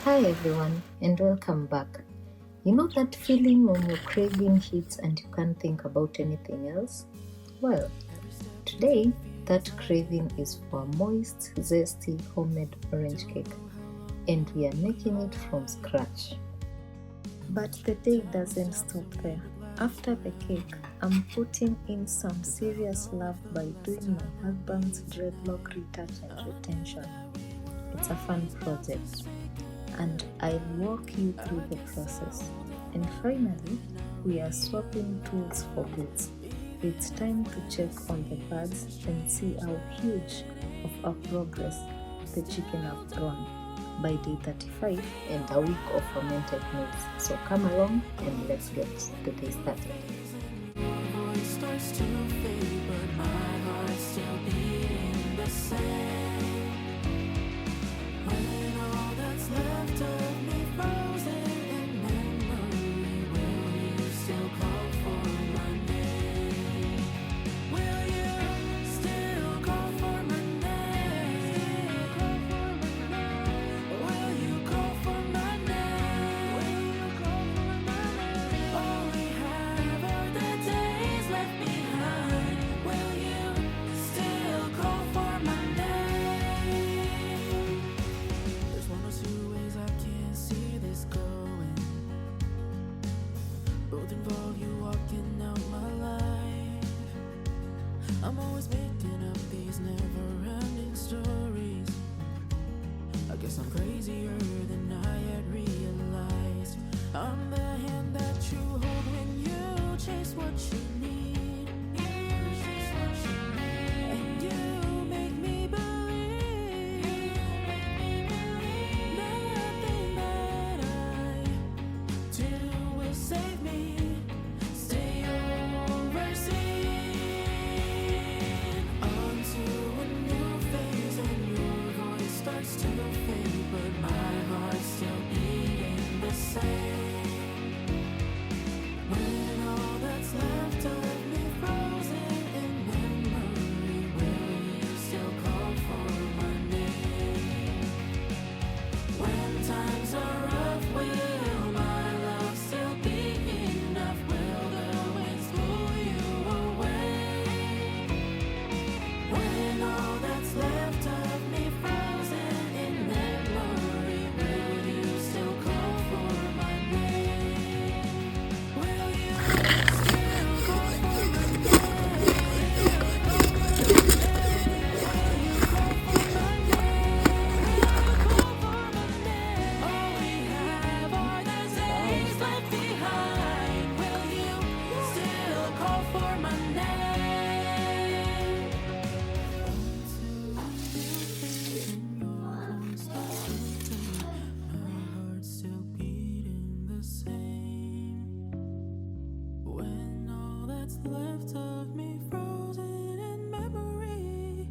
Hi everyone, and welcome back. You know that feeling when your craving hits and you can't think about anything else? Well, today that craving is for a moist, zesty homemade orange cake, and we are making it from scratch. But the day doesn't stop there. After the cake, I'm putting in some serious love by doing my husband's dreadlock retouch and retention. It's a fun project, and I'll walk you through the process. And finally, we are swapping tools for boots. It's time to check on the birds and see how huge of a progress the chicken have grown by day 35 and a week of fermented maize. So come along and let's get the day started. Starts to fade, but my heart's still beating the same. When all that's left of me frozen in memory, will you still call for my name? Will you still call for my name? Will you call for my name? Will you call for my name? All we have are the days left behind. Will you still call for my name? There's one or two ways I can't see this going. Both involve you walking out my life. I'm always making up these never-ending stories. I guess I'm crazier than I had realized. I'm the hand that you hold when you chase what you need. And you make me believe nothing that I do will save me. Stay overseen onto a new phase, and your voice starts to fade, but my heart's still beating the same. When all that's left of me frozen in memory, will you still call for my name? When times are rough, will my love still be enough? Will the winds blow you away? When all that's left of me frozen in memory, will you still call for my name? Will you still call for my name? Will you call for my name? Call for my name. All we have are the days left behind. Will you still call for my name? My heart's still beating the same. When all that's left of me frozen in memory.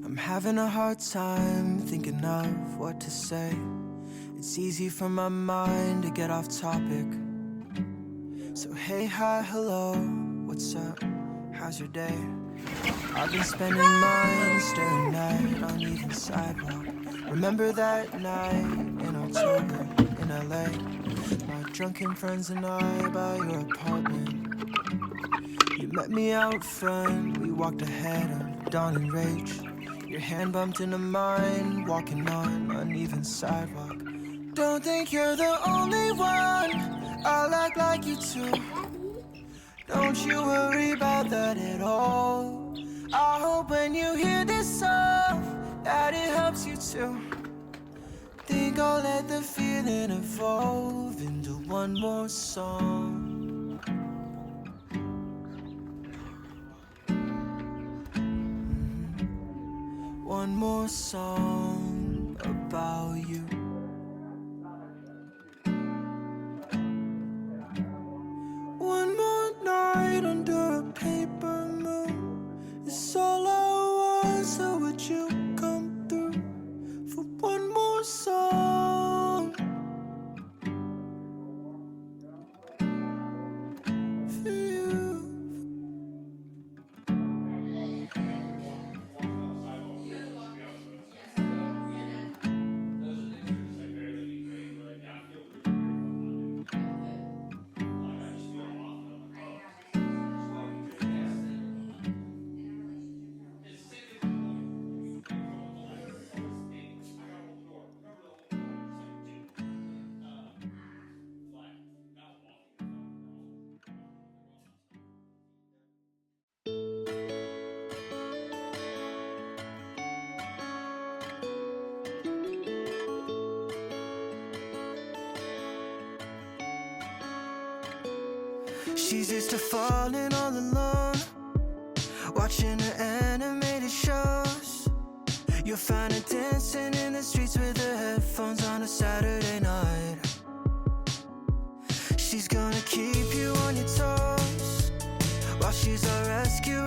I'm having a hard time thinking of what to say. It's easy for my mind to get off topic. So hey, hi, hello, what's up? How's your day? I've been spending mine staring at uneven sidewalk. Remember that night in October in LA? My drunken friends and I by your apartment. You met me out front, we walked ahead of dawn and rage. Your hand bumped into mine, walking on uneven sidewalk. Don't think you're the only one, I'll act like you too. Don't you worry about that at all. I hope when you hear this song that it helps you too. Think I'll let the feeling evolve into one more song. One more song about you. One more night under a paper She's used to falling all alone, watching her animated shows. You'll find her dancing in the streets with her headphones on a Saturday night. She's gonna keep you on your toes while she's our rescue